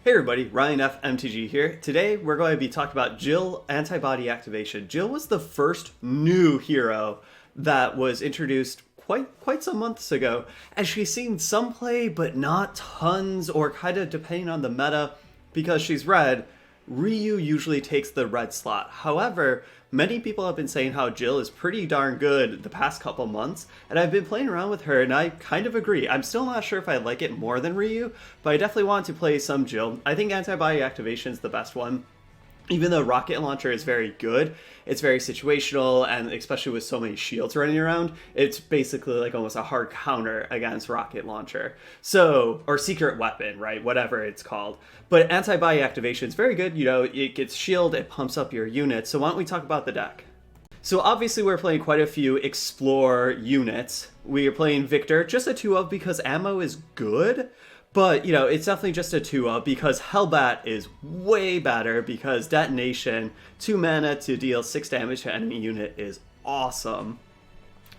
Hey everybody, Ryan F. MTG here. Today we're going to be talking about Jill Antibody Activation. Jill was the first new hero that was introduced quite some months ago, and she's seen some play but not tons, or kind of depending on the meta. Because she's red, Ryu usually takes the red slot. However, many people have been saying how Jill is pretty darn good the past couple months, and I've been playing around with her, and I kind of agree. I'm still not sure if I like it more than Ryu, but I definitely want to play some Jill. I think Antibody Activation is the best one. Even though Rocket Launcher is very good, it's very situational, and especially with so many shields running around, it's basically like almost a hard counter against Rocket Launcher. So, or Secret Weapon, right? Whatever it's called. But Antibody Activation is very good. You know, it gets shield, it pumps up your units. So why don't we talk about the deck? So obviously we're playing quite a few Explore units. We are playing Victor, just a 2-of because ammo is good. But, you know, it's definitely just a 2-of because Hellbat is way better because Detonation, 2 mana to deal 6 damage to enemy unit is awesome.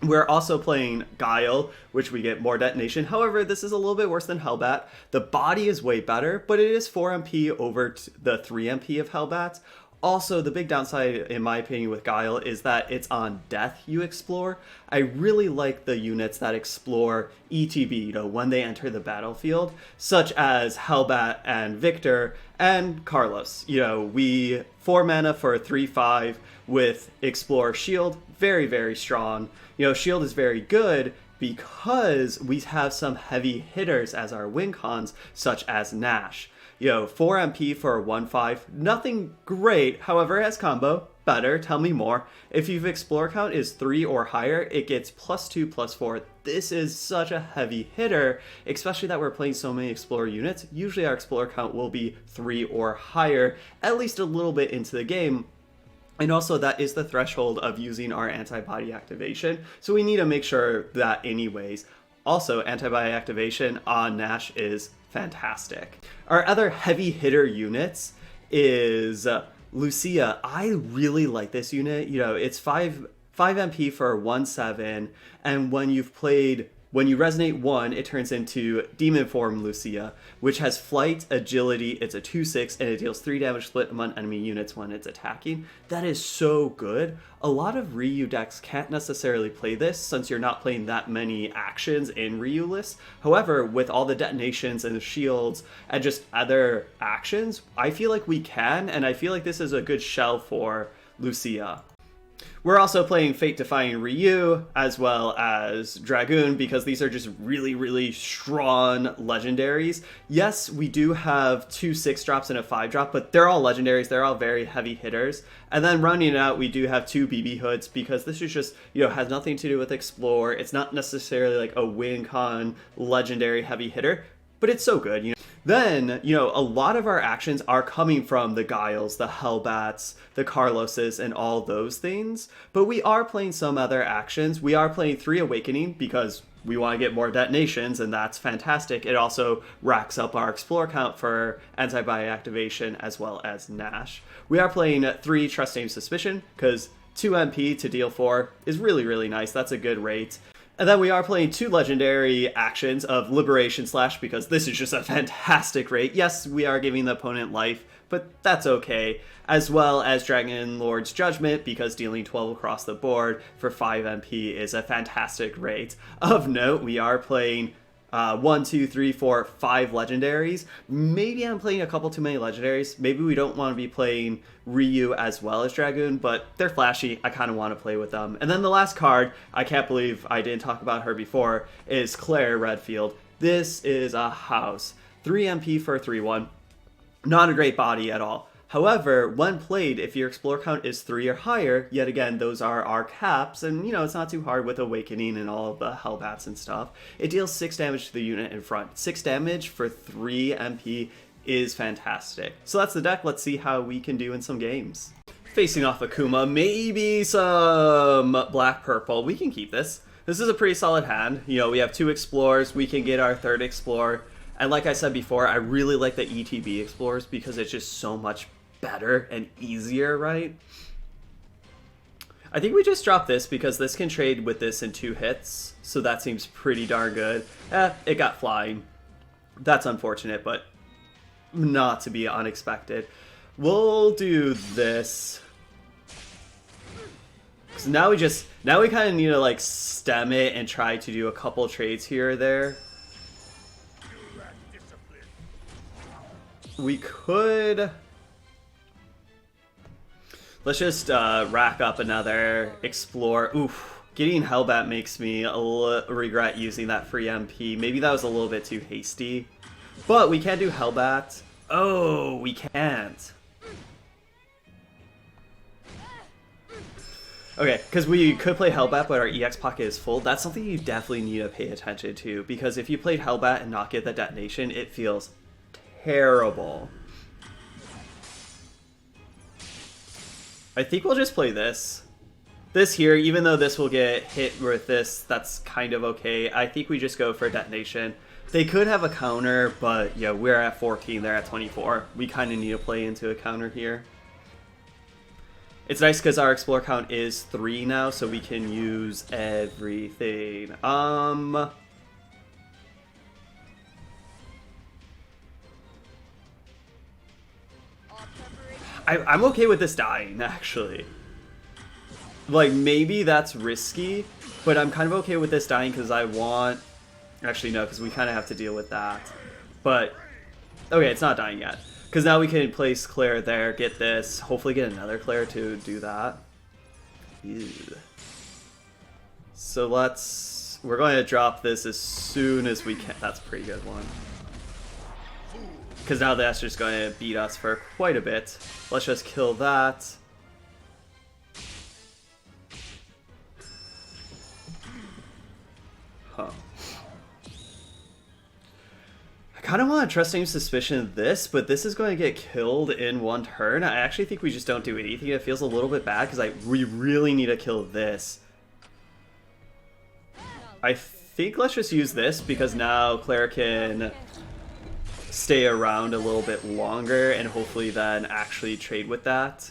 We're also playing Guile, which we get more Detonation. However, this is a little bit worse than Hellbat. The body is way better, but it is 4 MP over the 3 MP of Hellbat. Also, the big downside, in my opinion, with Guile is that it's on death you explore. I really like the units that explore ETB, you know, when they enter the battlefield, such as Hellbat and Victor and Carlos. You know, we 4 mana for a 3/5 with Explore Shield, very, very strong. You know, Shield is very good because we have some heavy hitters as our win cons, such as Nash. You know, 4 MP for a 1/5, nothing great, however it has combo, better, tell me more. If your explore count is 3 or higher, it gets +2/+4. This is such a heavy hitter, especially that we're playing so many explore units. Usually our explore count will be 3 or higher, at least a little bit into the game. And also that is the threshold of using our Antibody Activation, so we need to make sure that anyways. Also, Antibody Activation on Nash is fantastic. Our other heavy hitter units is Lucia. I really like this unit. You know, it's 5 MP for 1/7, and when you resonate 1, it turns into Demon Form Lucia, which has flight, agility, it's a 2/6, and it deals 3 damage split among enemy units when it's attacking. That is so good. A lot of Ryu decks can't necessarily play this since you're not playing that many actions in Ryu lists. However, with all the detonations and the shields and just other actions, I feel like we can, and I feel like this is a good shell for Lucia. We're also playing Fate-Defying Ryu, as well as Dragoon, because these are just really, really strong legendaries. Yes, we do have 2 6-drops and a 5-drop, but they're all legendaries, they're all very heavy hitters. And then rounding it out, we do have 2 BB Hoods, because this is just, you know, has nothing to do with Explore. It's not necessarily like a win con legendary heavy hitter, but it's so good, you know. Then, you know, a lot of our actions are coming from the Guiles, the Hellbats, the Carloses, and all those things. But we are playing some other actions. We are playing 3 Awakening because we want to get more detonations, and that's fantastic. It also racks up our explore count for Antibody Activation as well as Nash. We are playing 3 Trust Name Suspicion because 2 MP to deal 4 is really, really nice. That's a good rate. And then we are playing 2 legendary actions of Liberation Slash because this is just a fantastic rate. Yes, we are giving the opponent life, but that's okay. As well as Dragon Lord's Judgment because dealing 12 across the board for 5 MP is a fantastic rate. Of note, we are playing 1, 2, 3, 4, 5 legendaries. Maybe I'm playing a couple too many legendaries. Maybe we don't want to be playing Ryu as well as Dragoon, but they're flashy. I kind of want to play with them. And then the last card, I can't believe I didn't talk about her before, is Claire Redfield. This is a house. 3 MP for a 3/1. Not a great body at all. However, when played, if your explore count is 3 or higher, yet again, those are our caps, and you know, it's not too hard with Awakening and all of the Hellbats and stuff. It deals 6 damage to the unit in front. 6 damage for 3 MP is fantastic. So that's the deck. Let's see how we can do in some games. Facing off Akuma, maybe some black-purple. We can keep this. This is a pretty solid hand. You know, we have 2 explores. We can get our 3rd explore. And like I said before, I really like the ETB explores because it's just so much better and easier, right? I think we just dropped this because this can trade with this in 2 hits, so that seems pretty darn good. It got flying. That's unfortunate, but not to be unexpected. We'll do this. So now we kind of need to like stem it and try to do a couple trades here or there. We could... Let's just rack up another explore. Oof. Getting Hellbat makes me regret using that free MP. Maybe that was a little bit too hasty. But we can do Hellbat. Oh, we can't. Okay, because we could play Hellbat, but our EX pocket is full. That's something you definitely need to pay attention to, because if you played Hellbat and not get the detonation, it feels terrible. I think we'll just play this. This here, even though this will get hit with this, that's kind of okay. I think we just go for detonation. They could have a counter, but yeah, we're at 14, they're at 24. We kind of need to play into a counter here. It's nice because our explore count is 3 now, so we can use everything. I'm okay with this dying, actually. Like, maybe that's risky, but I'm kind of okay with this dying because I want... Actually, no, because we kind of have to deal with that. But, okay, it's not dying yet. Because now we can place Claire there, get this, hopefully get another Claire to do that. Ew. So we're going to drop this as soon as we can. That's a pretty good one. Because now that's just going to beat us for quite a bit. Let's just kill that. Huh. I kind of want to trust name suspicion this, but this is going to get killed in one turn. I actually think we just don't do anything. It feels a little bit bad because we really need to kill this. I think let's just use this because now Claire can stay around a little bit longer and hopefully then actually trade with that.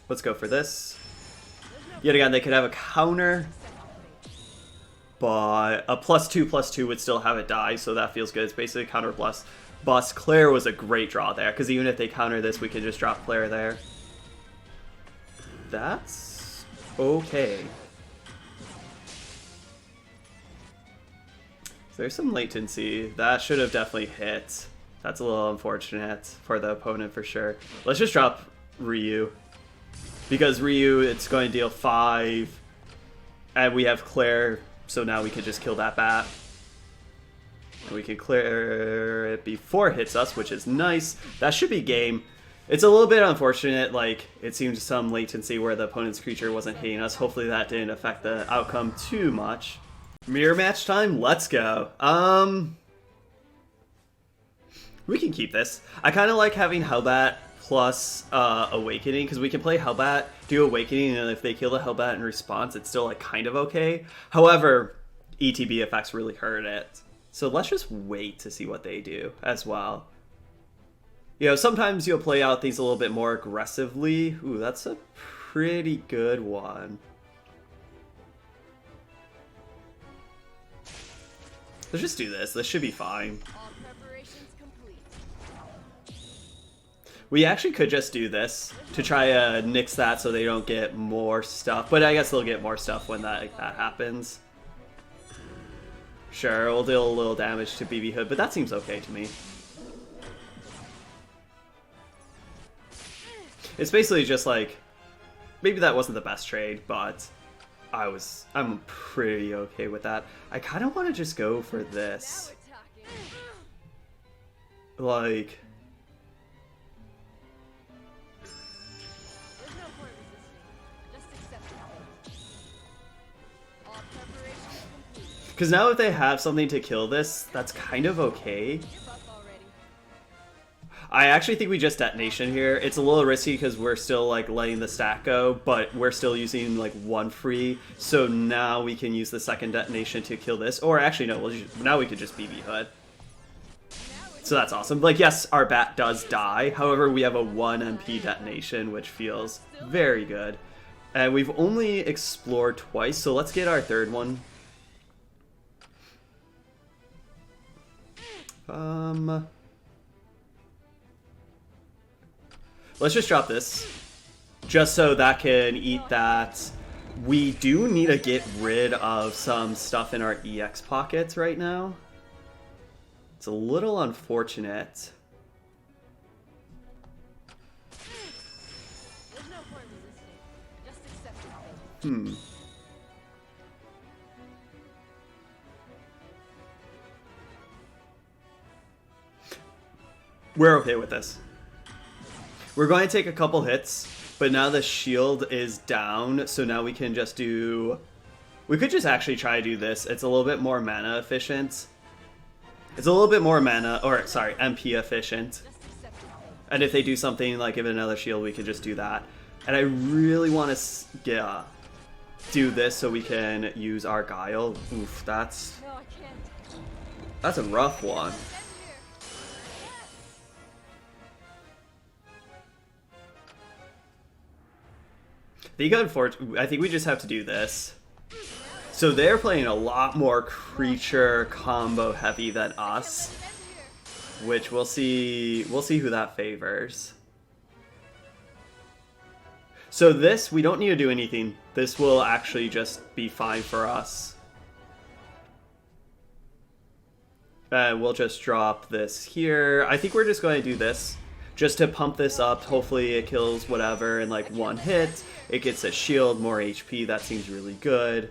Let's go for this. Yet again, they could have a counter, but a +2/+2 would still have it die, so that feels good. It's basically counter plus bust. Claire was a great draw there, because even if they counter this, we could just drop Claire there. That's okay. There's some latency. That should have definitely hit. That's a little unfortunate for the opponent for sure. Let's just drop Ryu. Because Ryu, it's going to deal 5. And we have Claire, so now we can just kill that bat. And we can clear it before it hits us, which is nice. That should be game. It's a little bit unfortunate, like, it seems some latency where the opponent's creature wasn't hitting us. Hopefully that didn't affect the outcome too much. Mirror match time, let's go. We can keep this. I kind of like having Hellbat plus Awakening, because we can play Hellbat, do Awakening, and if they kill the Hellbat in response, it's still like kind of okay. However, ETB effects really hurt it. So let's just wait to see what they do as well. You know, sometimes you'll play out things a little bit more aggressively. Ooh, that's a pretty good one. Let's just do this. This should be fine. We actually could just do this to try to nix that so they don't get more stuff. But I guess they'll get more stuff when that happens. Sure, we'll deal a little damage to BB Hood, but that seems okay to me. It's basically just like, maybe that wasn't the best trade, but I'm pretty okay with that. I kind of want to just go for this. Like... Because now if they have something to kill this, that's kind of okay. I actually think we just detonation here. It's a little risky because we're still like letting the stack go, but we're still using like 1 free. So now we can use the second detonation to kill this. Or actually no, now we could just BB Hood. So that's awesome. Like yes, our bat does die. However, we have a 1 MP detonation, which feels very good. And we've only explored twice, so let's get our third one. Let's just drop this. Just so that can eat that. We do need to get rid of some stuff in our EX pockets right now. It's a little unfortunate. There's no point resisting. Just accept it. We're okay with this. We're going to take a couple hits, but now the shield is down, so now we can just do... We could just actually try to do this. It's a little bit more mana efficient. It's a little bit more mana, or sorry, MP efficient. And if they do something like give it another shield, we could just do that. And I really want to do this so we can use our Guile. Oof, that's a rough one. I think we just have to do this. So they're playing a lot more creature combo heavy than us, which we'll see who that favors. So this, we don't need to do anything. This will actually just be fine for us. We'll just drop this here. I think we're just going to do this. Just to pump this up, hopefully it kills whatever in like one hit. It gets a shield, more HP, that seems really good.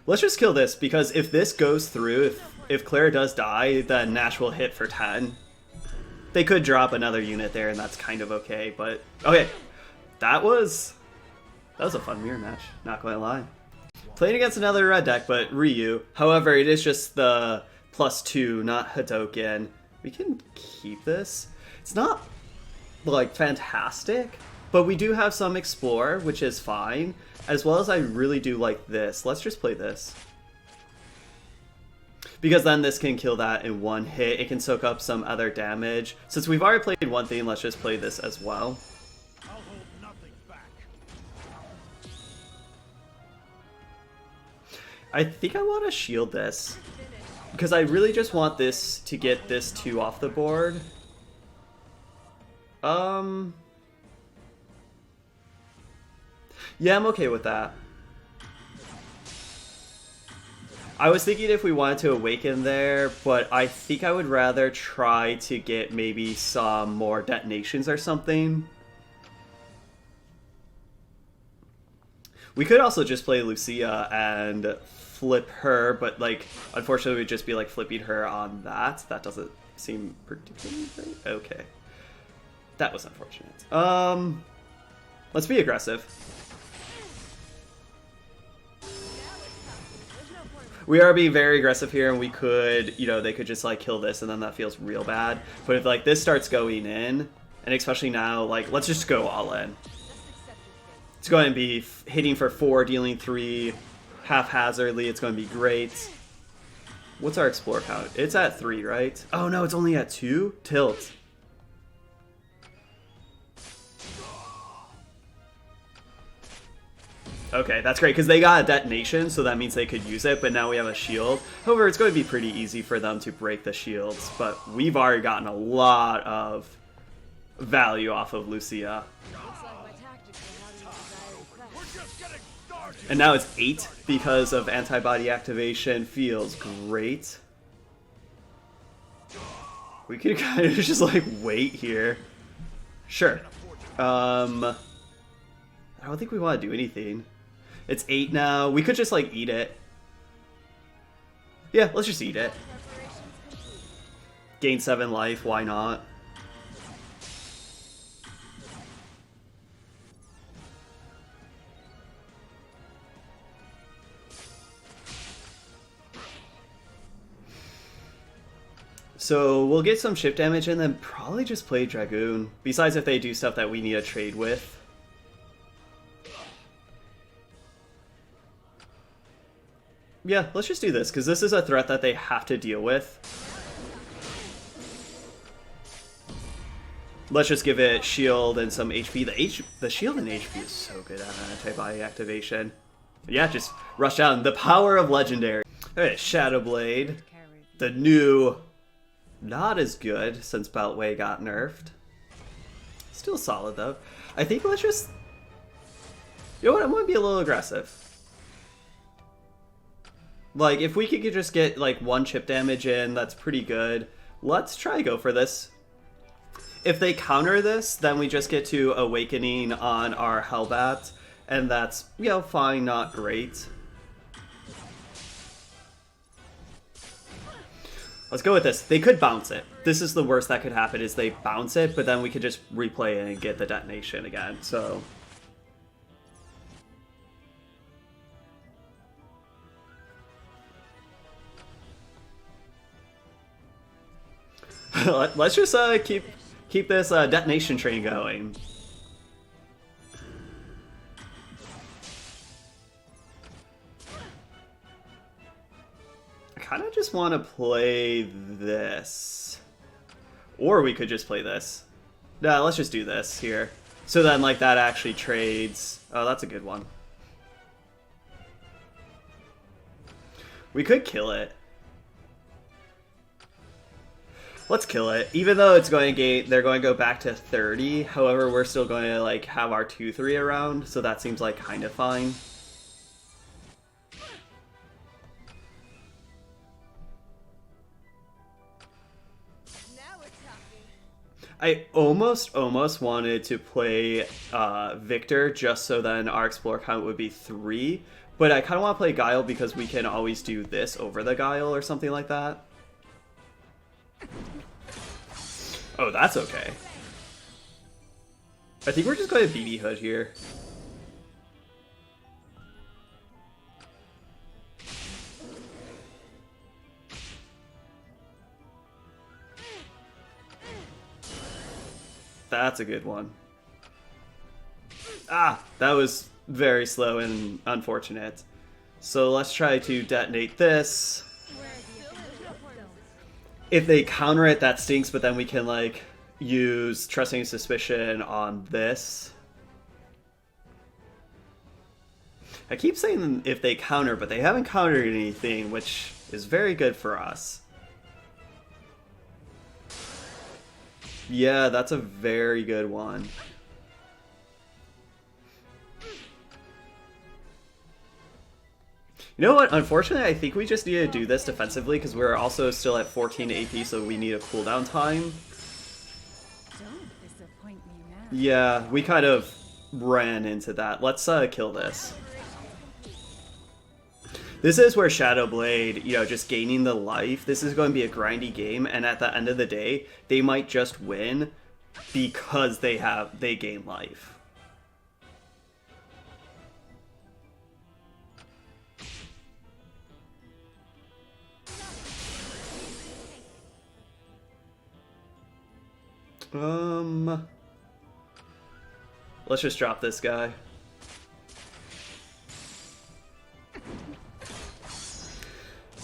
Let's just kill this, because if this goes through, if Clara does die, then Nash will hit for 10. They could drop another unit there, and that's kind of okay, but... Okay, that was a fun mirror match, not gonna lie. Playing against another red deck, but Ryu. However, it is just the +2, not Hadoken. We can keep this. It's not, like, fantastic, but we do have some Explore, which is fine. As well as I really do like this. Let's just play this. Because then this can kill that in one hit. It can soak up some other damage. Since we've already played one thing, let's just play this as well. I think I want to shield this, because I really just want this to get this 2 off the board. Yeah, I'm okay with that. I was thinking if we wanted to awaken there, but I think I would rather try to get maybe some more detonations or something. We could also just play Lucia and flip her, but like, unfortunately we'd just be like flipping her on that. That doesn't seem particularly great. Okay. That was unfortunate. Let's be aggressive. We are being very aggressive here, and we could, you know, they could just like kill this and then that feels real bad. But if like this starts going in, and especially now, like, let's just go all in. It's going to be hitting for 4, dealing 3, haphazardly. It's going to be great. What's our Explore count? It's at 3, right? Oh no, it's only at 2? Tilt. Okay, that's great, because they got a detonation, so that means they could use it, but now we have a shield. However, it's going to be pretty easy for them to break the shields, but we've already gotten a lot of value off of Lucia. And now it's 8 because of Antibody Activation. Feels great. We could kind of just like wait here. Sure. I don't think we want to do anything. It's 8 now. We could just like eat it. Yeah, let's just eat it. Gain 7 life, why not? So we'll get some shift damage and then probably just play Dragoon. Besides if they do stuff that we need to trade with. Yeah, let's just do this, because this is a threat that they have to deal with. Let's just give it shield and some HP. The shield and HP is so good at antibody activation. Yeah, just rush down. The power of legendary. Alright, Shadow Blade. The new, not as good since Beltway got nerfed. Still solid though. I think let's just, you know what, I'm gonna be a little aggressive. Like, if we could just get like 1 chip damage in, that's pretty good. Let's try to go for this. If they counter this, then we just get to Awakening on our Hellbat, and that's, you know, fine, not great. Let's go with this. They could bounce it. This is the worst that could happen, is they bounce it, but then we could just replay it and get the detonation again, so... Let's just keep this detonation train going. I kind of just want to play this. Or we could just play this. No, let's just do this here. So then, like, that actually trades. Oh, that's a good one. We could kill it. Let's kill it. Even though it's going to gain, they're going to go back to 30. However, we're still going to like have our 2-3 around, so that seems like kind of fine. Now we're talking. I almost wanted to play Victor just so then our Explorer count would be 3, but I kind of want to play Guile because we can always do this over the Guile or something like that. Oh, that's okay. I think we're just going to BB Hood here. That's a good one. Ah, that was very slow and unfortunate. So let's try to detonate this. If they counter it, that stinks, but then we can, like, use Trusting Suspicion on this. I keep saying if they counter, but they haven't countered anything, which is very good for us. Yeah, that's a very good one. You know what? Unfortunately, I think we just need to do this defensively because we're also still at 14 AP, so we need a cooldown time. Don't disappoint me now. Yeah, we kind of ran into that. Let's kill this. This is where Shadow Blade, you know, just gaining the life. This is going to be a grindy game, and at the end of the day, they might just win because they gain life. Let's just drop this guy.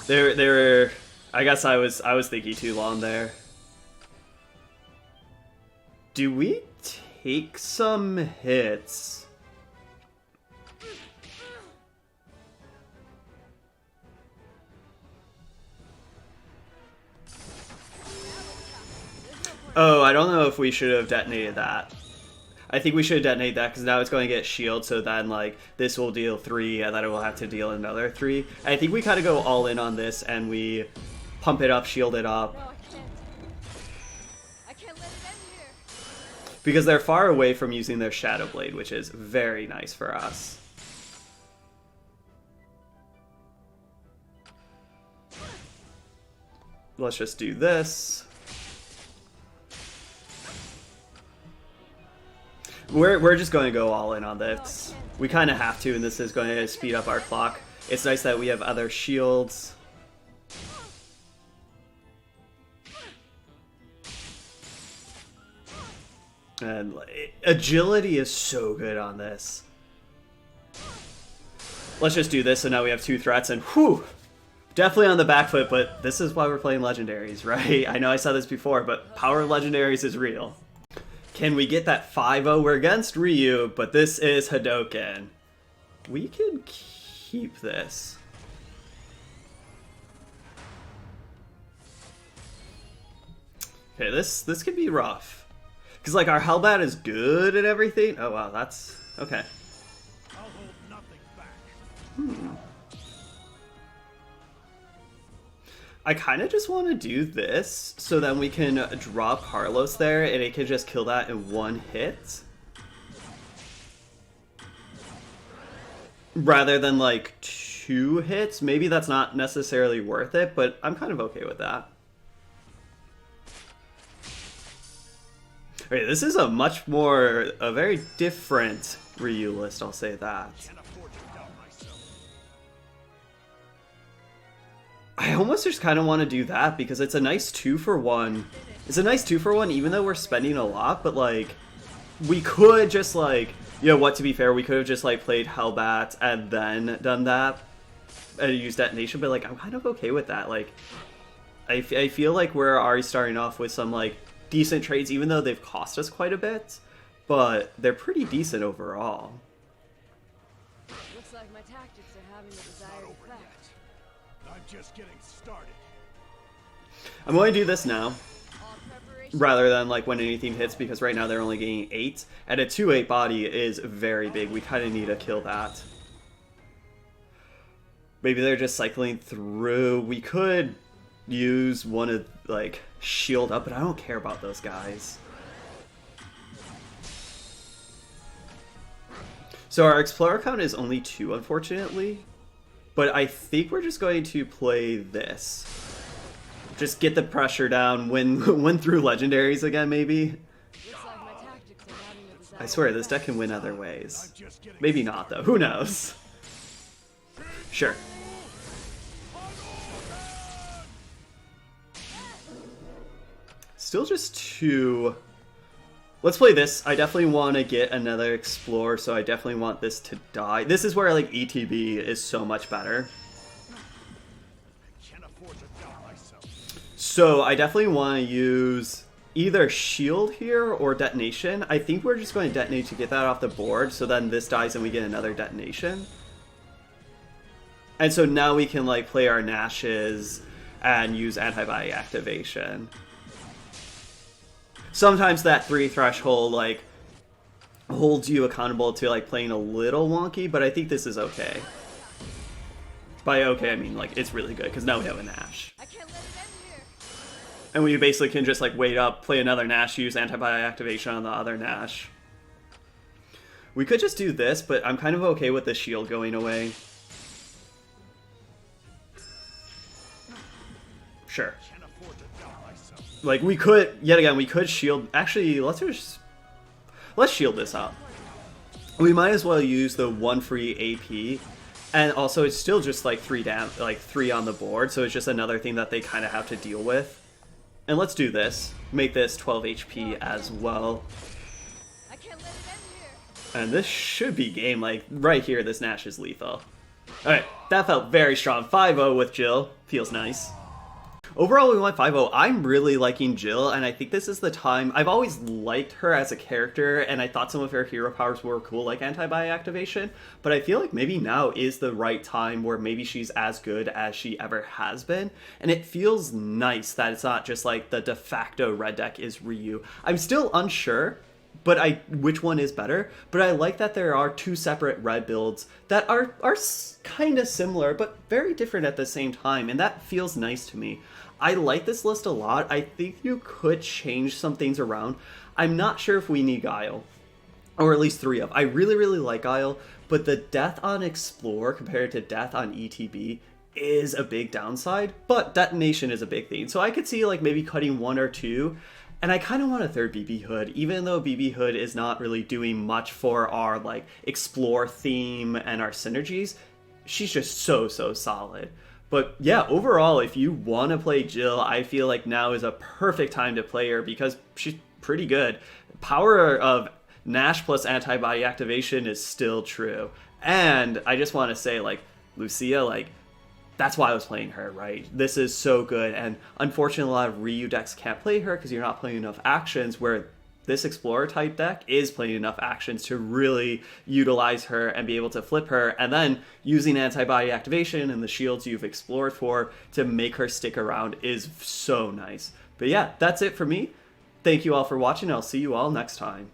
There. I guess I was thinking too long there. Do we take some hits? Oh, I don't know if we should have detonated that. I think we should detonate that because now it's going to get shield, so then like this will deal 3 and then it will have to deal another 3. I think we kind of go all in on this and we pump it up, shield it up. No, I can't let it end here. Because they're far away from using their Shadow Blade, which is very nice for us. Let's just do this. We're just going to go all in on this. We kind of have to, and this is going to speed up our clock. It's nice that we have other shields. And agility is so good on this. Let's just do this, so now we have 2 threats, and whew! Definitely on the back foot, but this is why we're playing legendaries, right? I know I said this before, but power of legendaries is real. Can we get that 5-0? We're against Ryu, but this is Hadoken. We can keep this. Okay, this could be rough. Because, like, our Hellbat is good and everything. Oh, wow, that's... okay. I'll hold nothing back. I kind of just want to do this so then we can drop Carlos there and it can just kill that in one hit. Rather than, like, 2 hits. Maybe that's not necessarily worth it, but I'm kind of okay with that. Okay, this is a very different Ryu list, I'll say that. I almost just kind of want to do that because it's a nice 2-for-1. It's a nice 2-for-1 even though we're spending a lot, but like, we could just like, you know what, to be fair, we could have just like played Hellbat and then done that and used Detonation, but like, I'm kind of okay with that. Like, I feel like we're already starting off with some like decent trades, even though they've cost us quite a bit, but they're pretty decent overall. Looks like my tactics are having the desired effect. I'm just getting started. I'm going to do this now, All preparation. rather than like when anything hits, because right now they're only getting 8, and a 2-8 body is very big. We kind of need to kill that. Maybe they're just cycling through. We could use one of, like, shield up, but I don't care about those guys. So our Explorer count is only 2, unfortunately. But I think we're just going to play this. Just get the pressure down, win through legendaries again, maybe. Looks like my tactics are having the desired I swear, this deck effect. can win other ways. Maybe not, though. Who knows? Sure. Still just 2. Let's play this. I definitely want to get another Explorer, so I definitely want this to die. This is where, like, ETB is so much better. Can't afford to doubt myself. So I definitely want to use either Shield here or Detonation. I think we're just going to Detonate to get that off the board, so then this dies and we get another Detonation. And so now we can, like, play our Nashes and use Antibody Activation. Sometimes that 3 threshold, like, holds you accountable to, like, playing a little wonky, but I think this is okay. By okay, I mean, like, it's really good, because now we have a Nash. I can't let it end here. And we basically can just, like, wait up, play another Nash, use Antibody Activation on the other Nash. We could just do this, but I'm kind of okay with the shield going away. Sure. Can't afford to doubt myself. Like, we could, yet again, we could shield... Actually, let's shield this up. We might as well use the 1 free AP. And also, it's still just, like, 3 on the board, so it's just another thing that they kind of have to deal with. And let's do this. Make this 12 HP as well. I can't let it end here. And this should be game. Like, right here, this Nash is lethal. Alright, that felt very strong. 5-0 with Jill. Feels nice. Overall, we went 5-0. I'm really liking Jill, and I think this is the time... I've always liked her as a character, and I thought some of her hero powers were cool, like Antibody Activation, but I feel like maybe now is the right time where maybe she's as good as she ever has been, and it feels nice that it's not just like the de facto red deck is Ryu. I'm still unsure but which one is better, but I like that there are 2 separate red builds that are kind of similar, but very different at the same time, and that feels nice to me. I like this list a lot. I think you could change some things around. I'm not sure if we need Guile, or at least 3 of. I really, really like Guile, but the death on Explore compared to death on ETB is a big downside, but Detonation is a big thing. So I could see like maybe cutting 1 or 2, and I kind of want a 3rd BB Hood, even though BB Hood is not really doing much for our like Explore theme and our synergies. She's just so solid. But yeah, overall, if you want to play Jill, I feel like now is a perfect time to play her because she's pretty good. Power of Nash plus Antibody Activation is still true. And I just want to say, like, Lucia, like, that's why I was playing her, right? This is so good. And unfortunately, a lot of Ryu decks can't play her because you're not playing enough actions, where this Explorer type deck is playing enough actions to really utilize her and be able to flip her, and then using Antibody Activation and the shields you've explored for to make her stick around is so nice. But yeah, that's it for me. Thank you all for watching. I'll see you all next time.